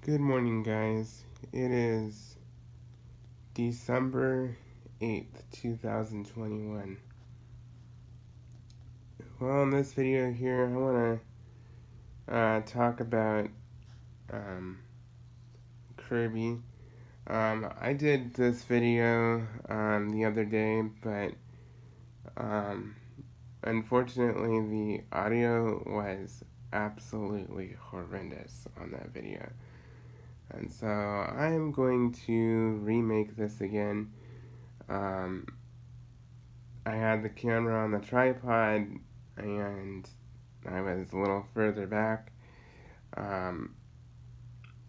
Good morning, guys. It is December 8th, 2021. Well, in this video here, I want to talk about um, Kirby. I did this video the other day, but um, unfortunately, the audio was absolutely horrendous on that video. And so I'm going to remake this again. Um, I had the camera on the tripod and I was a little further back. Um,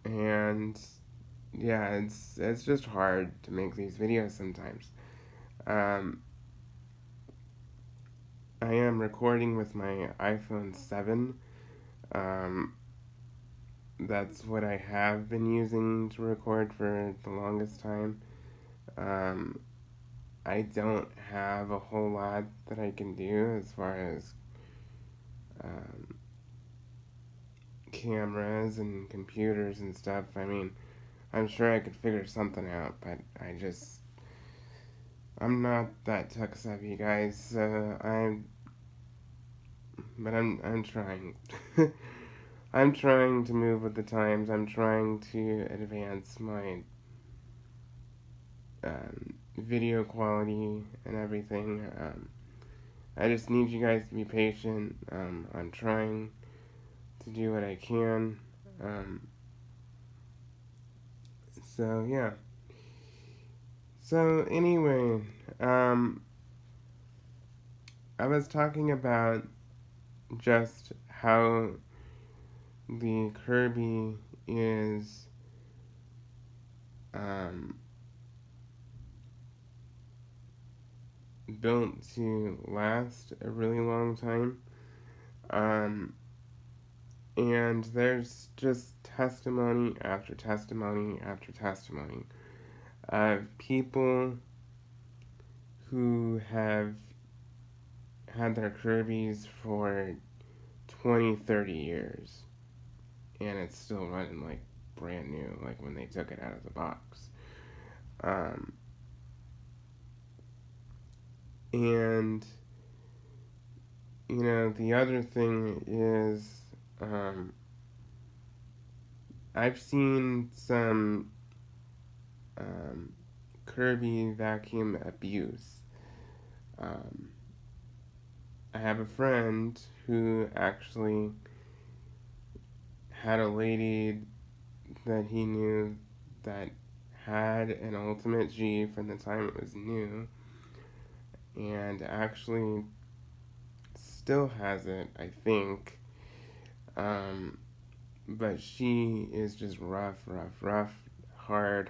and yeah, it's just hard to make these videos sometimes. Um, I am recording with my iPhone 7. Um, that's what I have been using to record for the longest time. Um, I don't have a whole lot that I can do as far as um, cameras and computers and stuff. I mean, I'm sure I could figure something out, but I'm not that tech savvy, guys. I'm trying. I'm trying to move with the times. I'm trying to advance my video quality and everything. I just need you guys to be patient. I'm trying to do what I can. Um, so yeah. So anyway, um, I was talking about just how the Kirby is um, built to last a really long time. Um, and there's just testimony after testimony after testimony of people who have had their Kirby's for 20, 30 years. And it's still running like brand new, like when they took it out of the box. Um, and the other thing is, I've seen some um, Kirby vacuum abuse. Um, I have a friend who actually had a lady that he knew that had an Ultimate G from the time it was new, and actually still has it, I think. But she is just rough, hard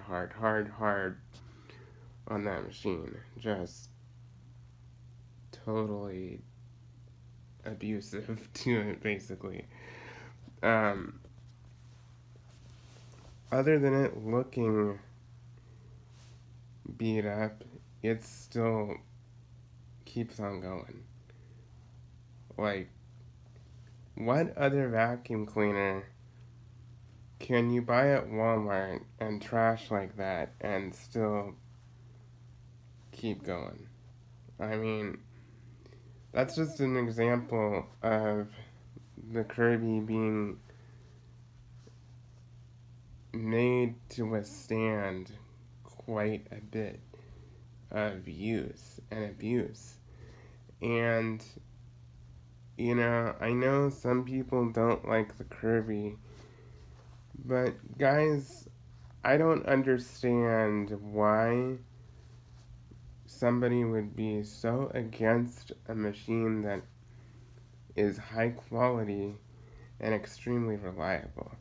on that machine. Just totally abusive to it, basically. Um, Other than it looking beat up, it still keeps on going. Like, what other vacuum cleaner can you buy at Walmart and trash like that and still keep going? I mean, that's just an example of the Kirby being made to withstand quite a bit of use and abuse. And, I know some people don't like the Kirby, but guys, I don't understand why somebody would be so against a machine that is high quality and extremely reliable.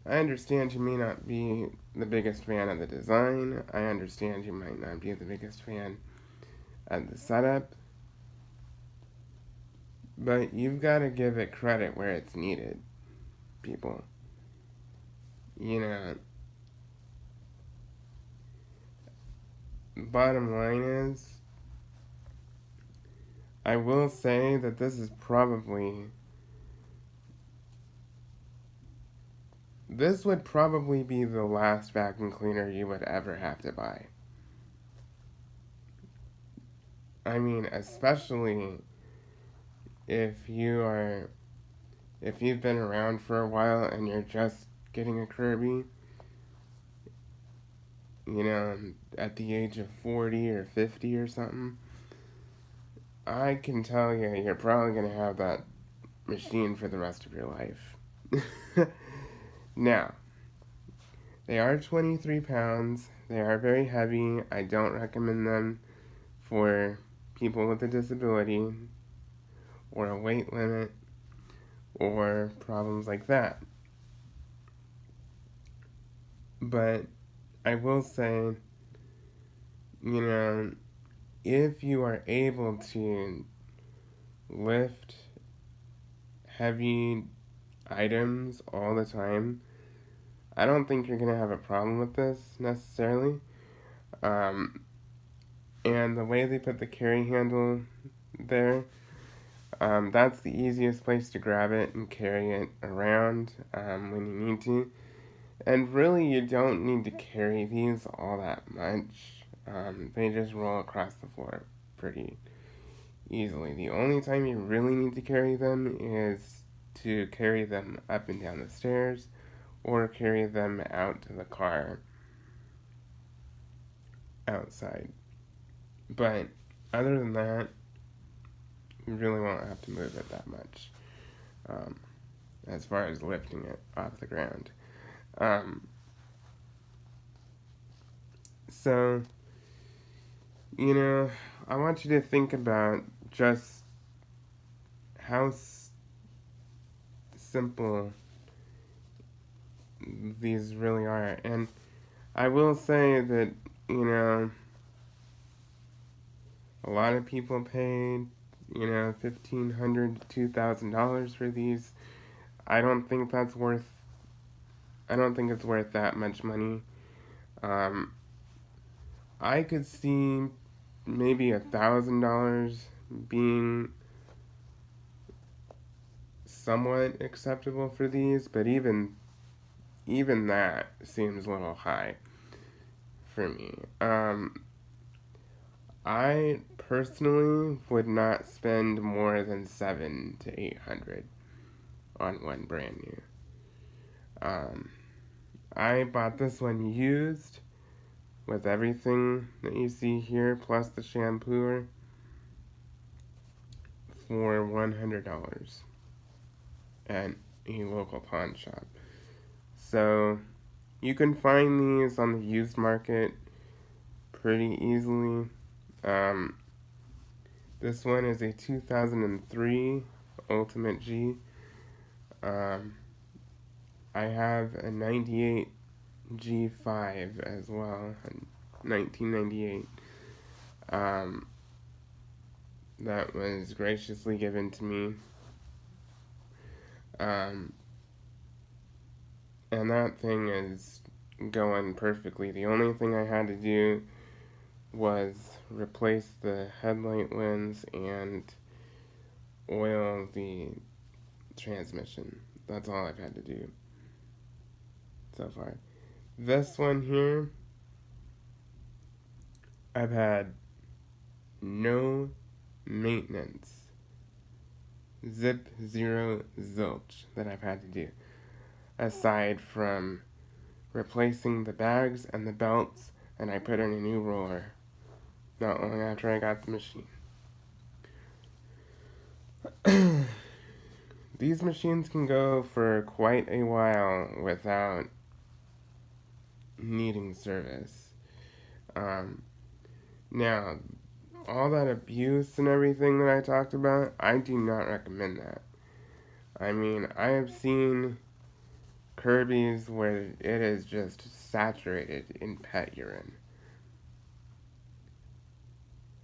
I understand you may not be the biggest fan of the design. I understand you might not be the biggest fan of the setup. But you've got to give it credit where it's needed, people. You know, bottom line is, I will say that this is probably this would probably be the last vacuum cleaner you would ever have to buy. I mean, especially if if you've been around for a while and you're just getting a Kirby, at the age of 40 or 50 or something, I can tell you, you're probably going to have that machine for the rest of your life. Now, they are 23 pounds. They are very heavy. I don't recommend them for people with a disability or a weight limit or problems like that. But I will say, if you are able to lift heavy items all the time, I don't think you're going to have a problem with this necessarily. Um, and the way they put the carry handle there, that's the easiest place to grab it and carry it around when you need to. And really, you don't need to carry these all that much. They just roll across the floor pretty easily. The only time you really need to carry them is to carry them up and down the stairs or carry them out to the car outside. But other than that, you really won't have to move it that much as far as lifting it off the ground. So, I want you to think about just how simple these really are. And I will say that, a lot of people paid, $1,500 to $2,000 for these. I don't think it's worth that much money. I could see maybe $1,000 being somewhat acceptable for these, but even that seems a little high for me. I personally would not spend more than $700 to $800 on one brand new. I bought this one used with everything that you see here, plus the shampooer, for $100 at a local pawn shop. So you can find these on the used market pretty easily. This one is a 2003 Ultimate G. I have a 98 G5 as well, 1998. That was graciously given to me. And that thing is going perfectly. The only thing I had to do was replace the headlight lens and oil the transmission. That's all I've had to do so far. This one here, I've had no maintenance. Zip, zero, zilch that I've had to do. Aside from replacing the bags and the belts, and I put in a new roller not long after I got the machine. These machines can go for quite a while without needing service. Now, all that abuse and everything that I talked about, I do not recommend that. I mean, I have seen Kirby's where it is just saturated in pet urine.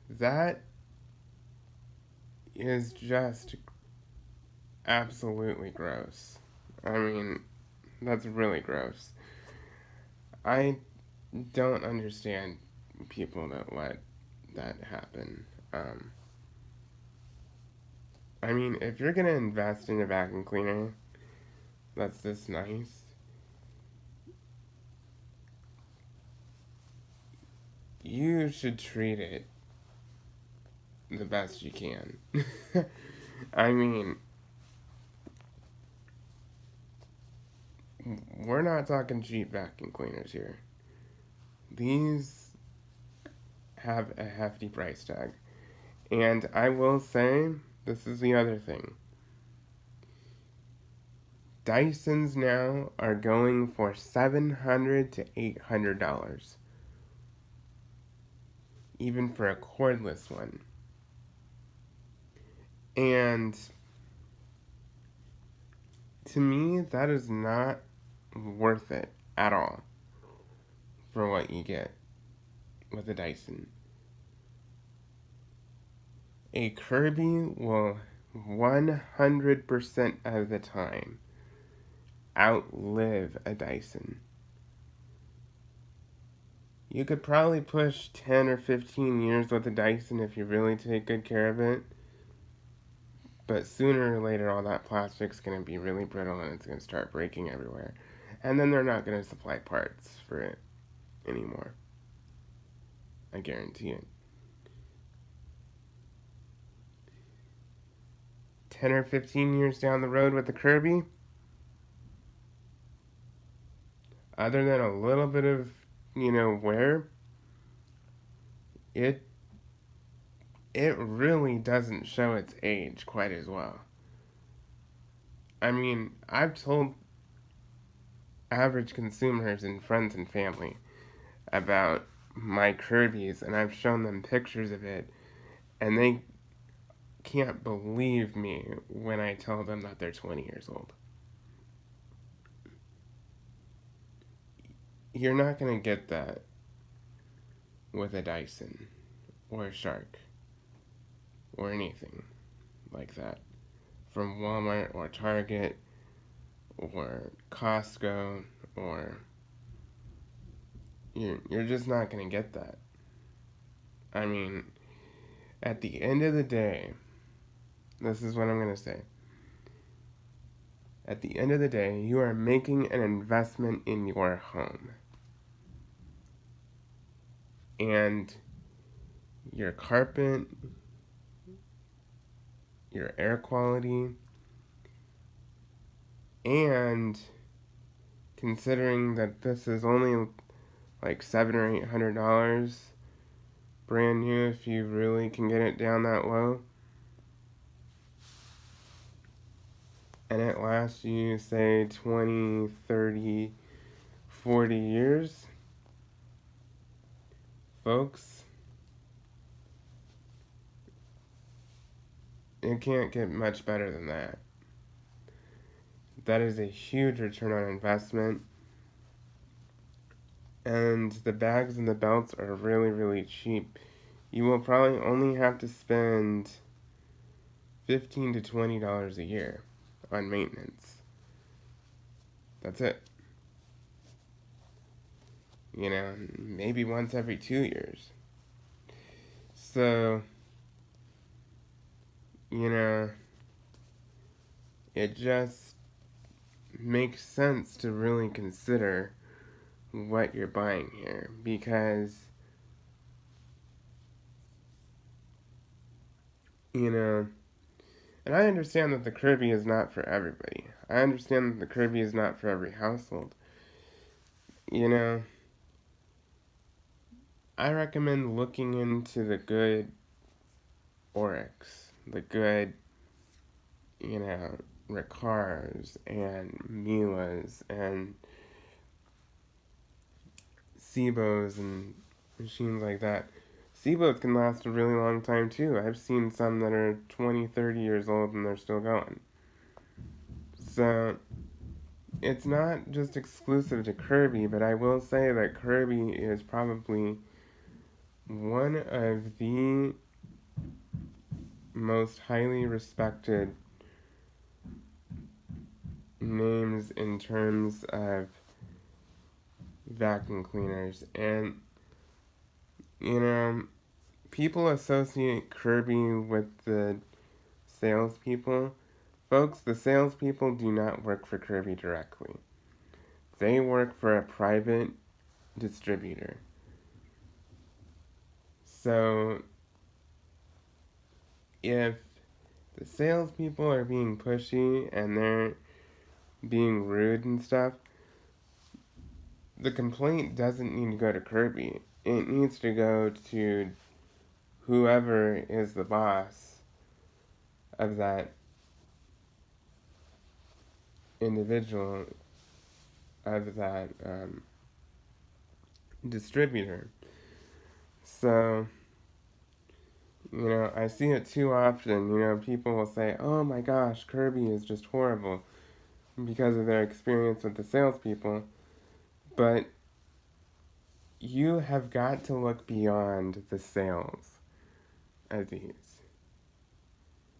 That is just absolutely gross. I mean, that's really gross. I don't understand people that let that happen. I mean, if you're gonna invest in a vacuum cleaner that's this nice, you should treat it the best you can. I mean, we're not talking cheap vacuum cleaners here. These have a hefty price tag. And I will say, this is the other thing. Dysons now are going for $700 to $800, even for a cordless one. And to me, that is not worth it at all for what you get with a Dyson. A Kirby will 100% of the time outlive a Dyson. You could probably push 10 or 15 years with a Dyson if you really take good care of it. But sooner or later, all that plastic's going to be really brittle and it's going to start breaking everywhere. And then they're not going to supply parts for it anymore. I guarantee it. 10 or 15 years down the road with the Kirby, other than a little bit of, wear, it really doesn't show its age quite as well. I mean, I've told average consumers and friends and family about my Kirby's, and I've shown them pictures of it, and they can't believe me when I tell them that they're 20 years old. You're not going to get that with a Dyson or a Shark or anything like that from Walmart or Target or Costco, or you're just not going to get that. I mean, at the end of the day, this is what I'm going to say. At the end of the day, you are making an investment in your home. And your carpet, your air quality, and considering that this is only like $700 or $800 brand new, if you really can get it down that low, and it lasts you, say, 20, 30, 40 years, folks, it can't get much better than that. That is a huge return on investment. And the bags and the belts are really, really cheap. You will probably only have to spend $15 to $20 a year on maintenance. That's it. Maybe once every 2 years. So, it just makes sense to really consider what you're buying here, because and I understand that the Kirby is not for everybody. I understand that the Kirby is not for every household. I recommend looking into the good Oryx, the good, Ricars and Milas and Sebos and machines like that. Sebos can last a really long time too. I've seen some that are 20, 30 years old and they're still going. So, it's not just exclusive to Kirby, but I will say that Kirby is probably one of the most highly respected names in terms of vacuum cleaners. And, people associate Kirby with the salespeople. Folks, the salespeople do not work for Kirby directly. They work for a private distributor. So if the salespeople are being pushy and they're being rude and stuff, the complaint doesn't need to go to Kirby. It needs to go to whoever is the boss of that individual, of that distributor. So, I see it too often. People will say, oh my gosh, Kirby is just horrible because of their experience with the salespeople. But you have got to look beyond the sales of these.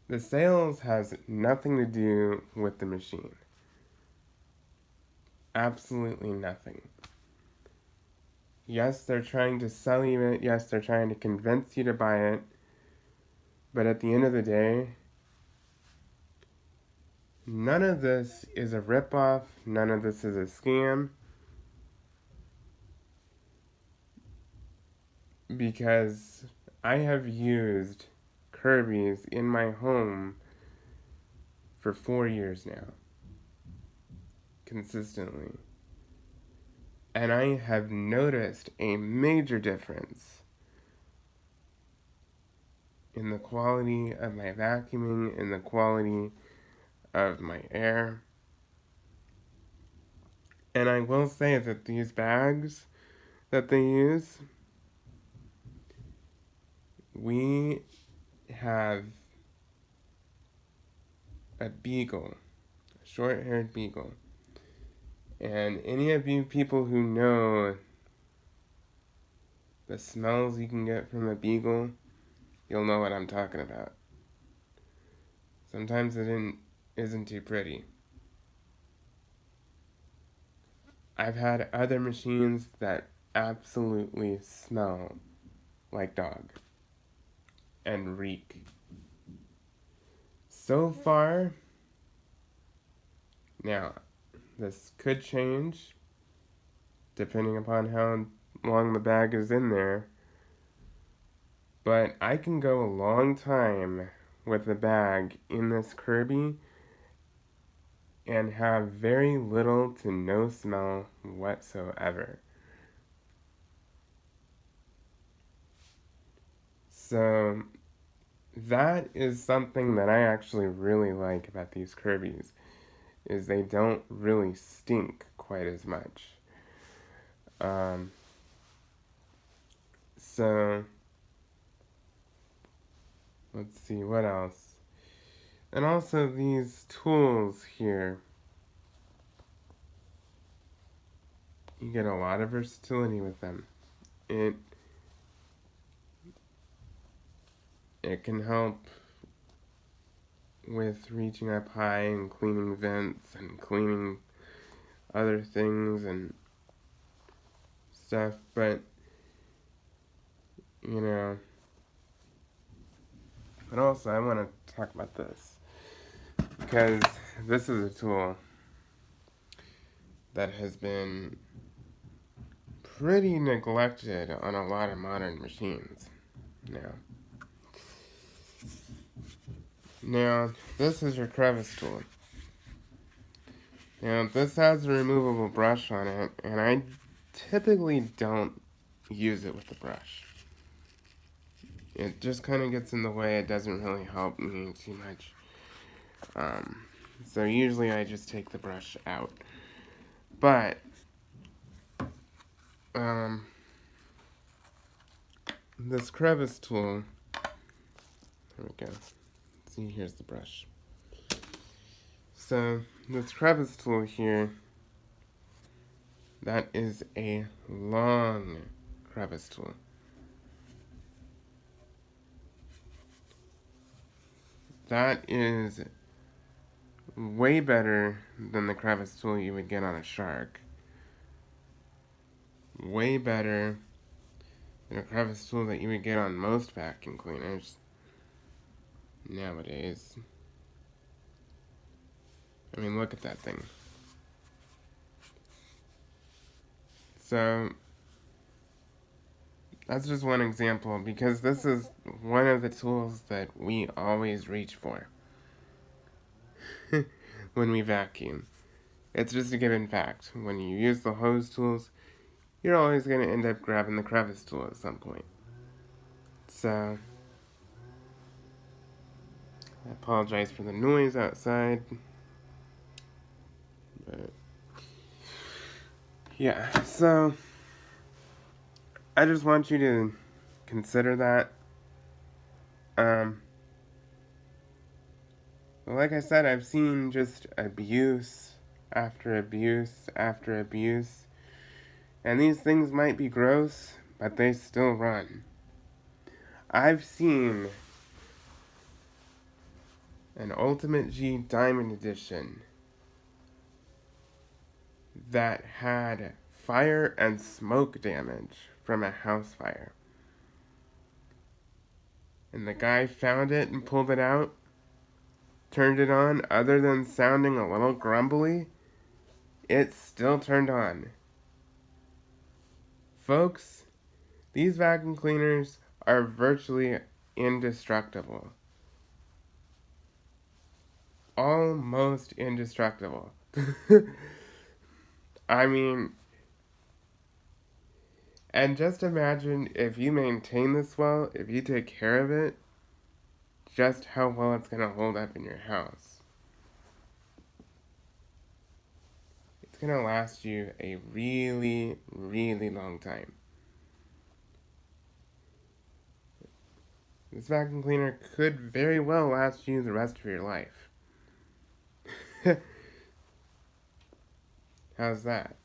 The sales has nothing to do with the machine. Absolutely nothing. Yes, they're trying to sell you it. Yes, they're trying to convince you to buy it. But at the end of the day, none of this is a ripoff. None of this is a scam. Because I have used Kirby's in my home for 4 years now. Consistently. And I have noticed a major difference in the quality of my vacuuming, in the quality of my air. And I will say that these bags that they use, we have a beagle, a short-haired beagle. And any of you people who know the smells you can get from a beagle, you'll know what I'm talking about. Sometimes it isn't too pretty. I've had other machines that absolutely smell like dog and reek. So far, now, this could change depending upon how long the bag is in there, but I can go a long time with the bag in this Kirby and have very little to no smell whatsoever. So that is something that I actually really like about these Kirby's, is they don't really stink quite as much. So let's see, what else? And also these tools here, you get a lot of versatility with them. It can help with reaching up high and cleaning vents and cleaning other things and stuff, but but also I want to talk about this, because this is a tool that has been pretty neglected on a lot of modern machines now. This is your crevice tool. Now, this has a removable brush on it, and I typically don't use it with the brush. It just kind of gets in the way. It doesn't really help me too much. So usually I just take the brush out. But, this crevice tool, there we go. See, here's the brush. So, this crevice tool here, that is a long crevice tool. That is way better than the crevice tool you would get on a shark. Way better than a crevice tool that you would get on most vacuum cleaners nowadays. I mean, look at that thing. So, That's just one example because this is one of the tools that we always reach for when we vacuum. It's just a given fact. When you use the hose tools, you're always going to end up grabbing the crevice tool at some point. So, I apologize for the noise outside. But, yeah, so I just want you to consider that. Like I said, I've seen just abuse after abuse after abuse. And these things might be gross, but they still run. I've seen an Ultimate G Diamond Edition that had fire and smoke damage from a house fire. And the guy found it and pulled it out, turned it on, other than sounding a little grumbly, it still turned on. Folks, these vacuum cleaners are virtually indestructible. Almost indestructible. I mean, and just imagine if you maintain this well, if you take care of it, just how well it's going to hold up in your house. It's going to last you a really, really long time. This vacuum cleaner could very well last you the rest of your life. How's that?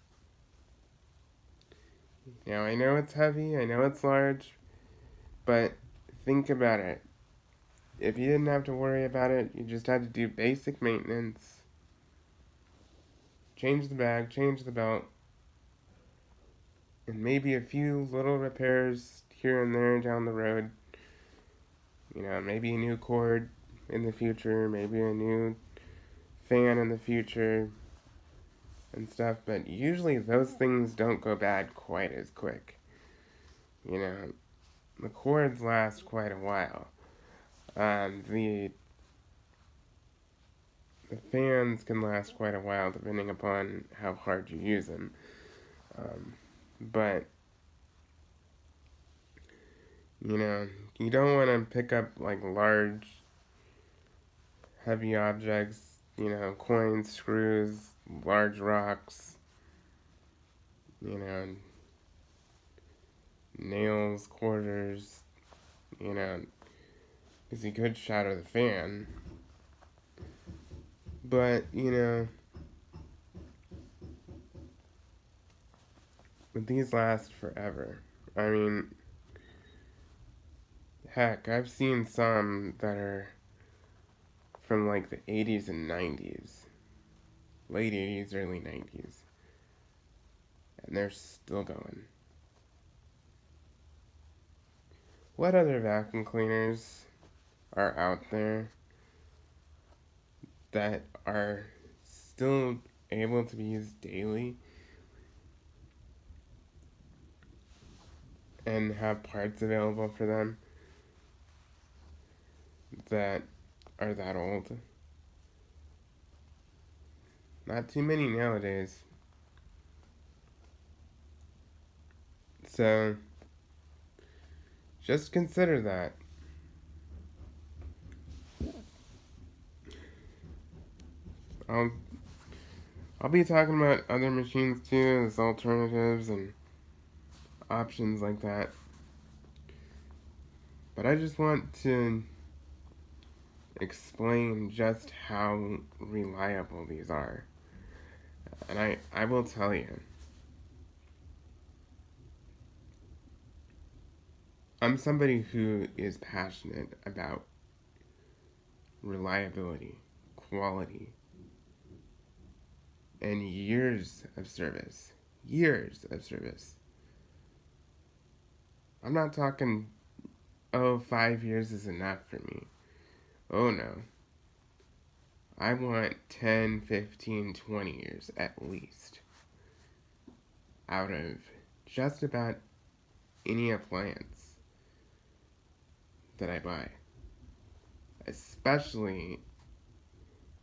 Now, I know it's heavy, I know it's large, but think about it. If you didn't have to worry about it, you just had to do basic maintenance, change the bag, change the belt, and maybe a few little repairs here and there down the road. You know, maybe a new cord in the future, maybe a new fan in the future, and stuff, but usually those things don't go bad quite as quick. You know, the cords last quite a while. The fans can last quite a while depending upon how hard you use them. But, you know, you don't want to pick up like large, heavy objects, you know, coins, screws, large rocks, you know, nails, quarters, you know, because you could shatter the fan. But, you know, but these last forever. I mean, heck, I've seen some that are from like the 80s and 90s. Late 80s, early 90s. And they're still going. What other vacuum cleaners are out there that are still able to be used daily and have parts available for them that are that old? Not too many nowadays. So, just consider that. I'll I'll be talking about other machines too, as alternatives and options like that. But I just want to explain just how reliable these are. And I will tell you, I'm somebody who is passionate about reliability, quality, and years of service. Years of service. I'm not talking, oh, 5 years is enough for me. Oh no. I want 10, 15, 20 years at least out of just about any appliance that I buy, especially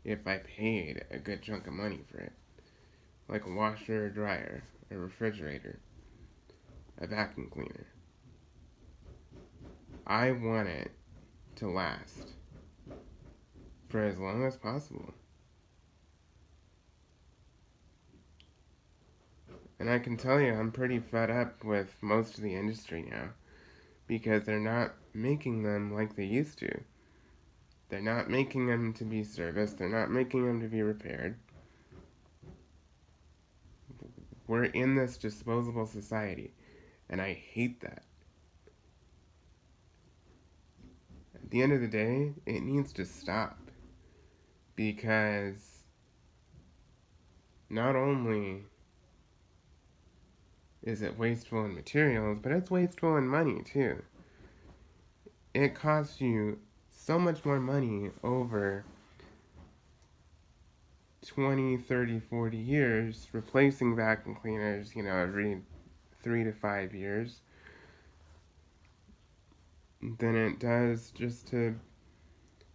if I paid a good chunk of money for it, like a washer or dryer, a refrigerator, a vacuum cleaner. I want it to last for as long as possible. And I can tell you, I'm pretty fed up with most of the industry now, because they're not making them like they used to. They're not making them to be serviced, they're not making them to be repaired. We're in this disposable society, and I hate that. At the end of the day, it needs to stop, because not only is it wasteful in materials, but it's wasteful in money too. It costs you so much more money over 20, 30, 40 years replacing vacuum cleaners, every 3 to 5 years than it does just to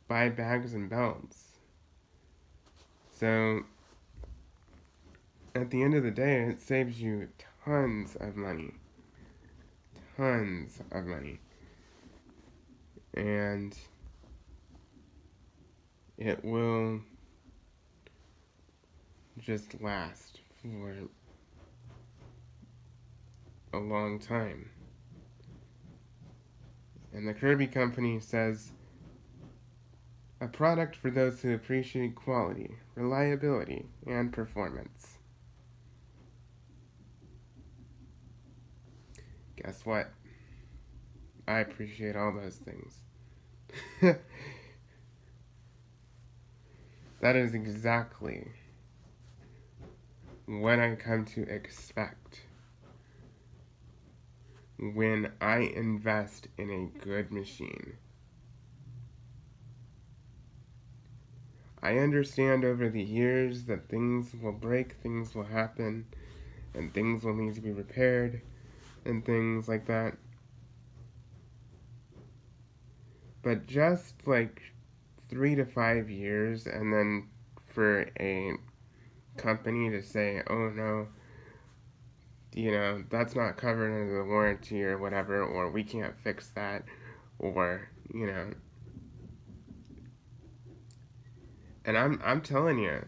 buy bags and belts. So at the end of the day, it saves you tons of money. Tons of money. And it will just last for a long time. And the Kirby Company says, a product for those who appreciate quality, reliability, and performance. Guess what? I appreciate all those things. That is exactly what I come to expect when I invest in a good machine. I understand over the years that things will break, things will happen, and things will need to be repaired, and things like that. But just like 3 to 5 years, and then for a company to say, oh no, that's not covered under the warranty or whatever, or we can't fix that, or, and I'm telling you,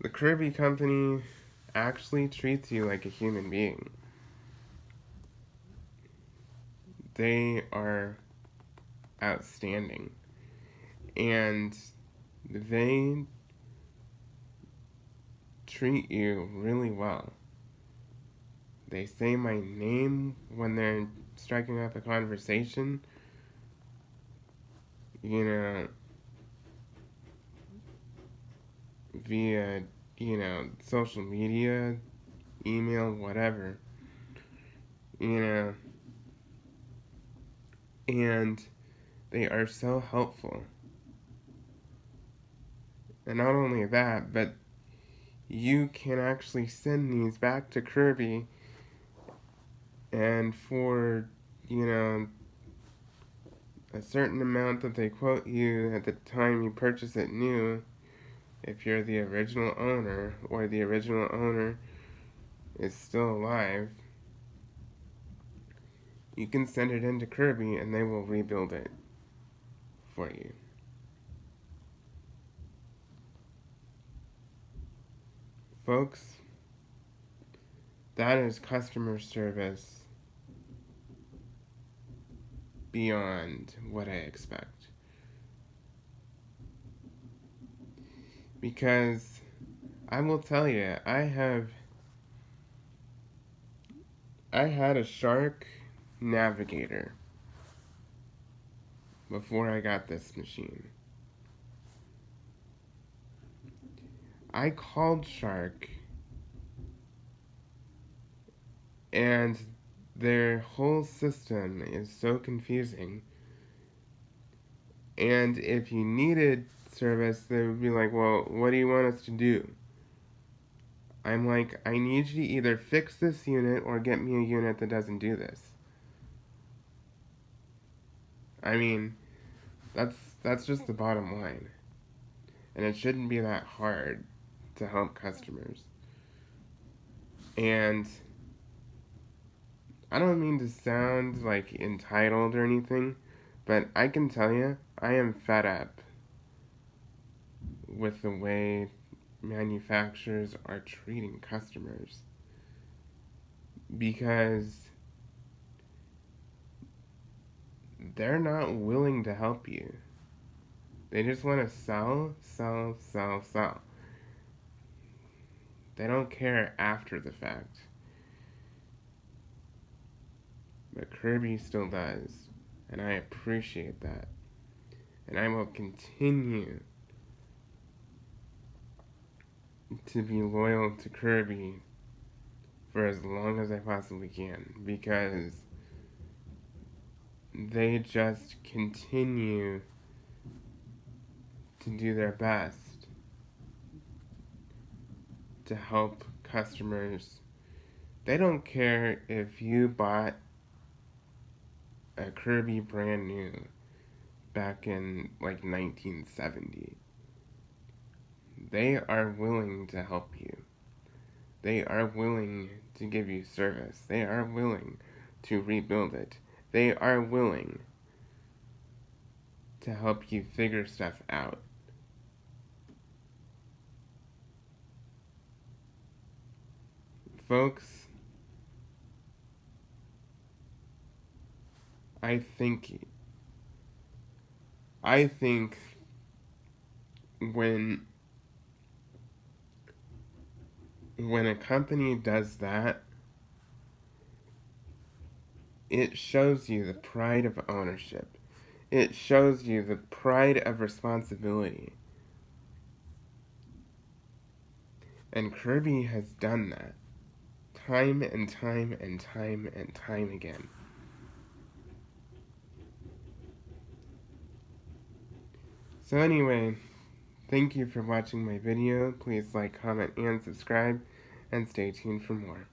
the Kirby Company actually treats you like a human being. They are outstanding. And they treat you really well. They say my name when they're striking up a conversation. Via, social media, email, whatever. And they are so helpful. And not only that, but you can actually send these back to Kirby, and for, a certain amount that they quote you at the time you purchase it new, if you're the original owner, or the original owner is still alive, you can send it into Kirby and they will rebuild it for you. Folks, that is customer service beyond what I expect. Because I will tell you, I had a Shark Navigator before I got this machine. I called Shark, and their whole system is so confusing. And if you needed service, they would be like, well, what do you want us to do? I'm like, I need you to either fix this unit or get me a unit that doesn't do this. I mean, that's just the bottom line. And it shouldn't be that hard to help customers. And I don't mean to sound like entitled or anything, but I can tell you, I am fed up with the way manufacturers are treating customers. Because they're not willing to help you. They just want to sell, sell, sell, sell. They don't care after the fact. But Kirby still does. And I appreciate that. And I will continue to be loyal to Kirby for as long as I possibly can. Because they just continue to do their best to help customers. They don't care if you bought a Kirby brand new back in like 1970. They are willing to help you. They are willing to give you service. They are willing to rebuild it. They are willing to help you figure stuff out. Folks, I think when a company does that, it shows you the pride of ownership. It shows you the pride of responsibility. And Kirby has done that time and time and time and time again. So anyway, thank you for watching my video. Please like, comment, and subscribe, and stay tuned for more.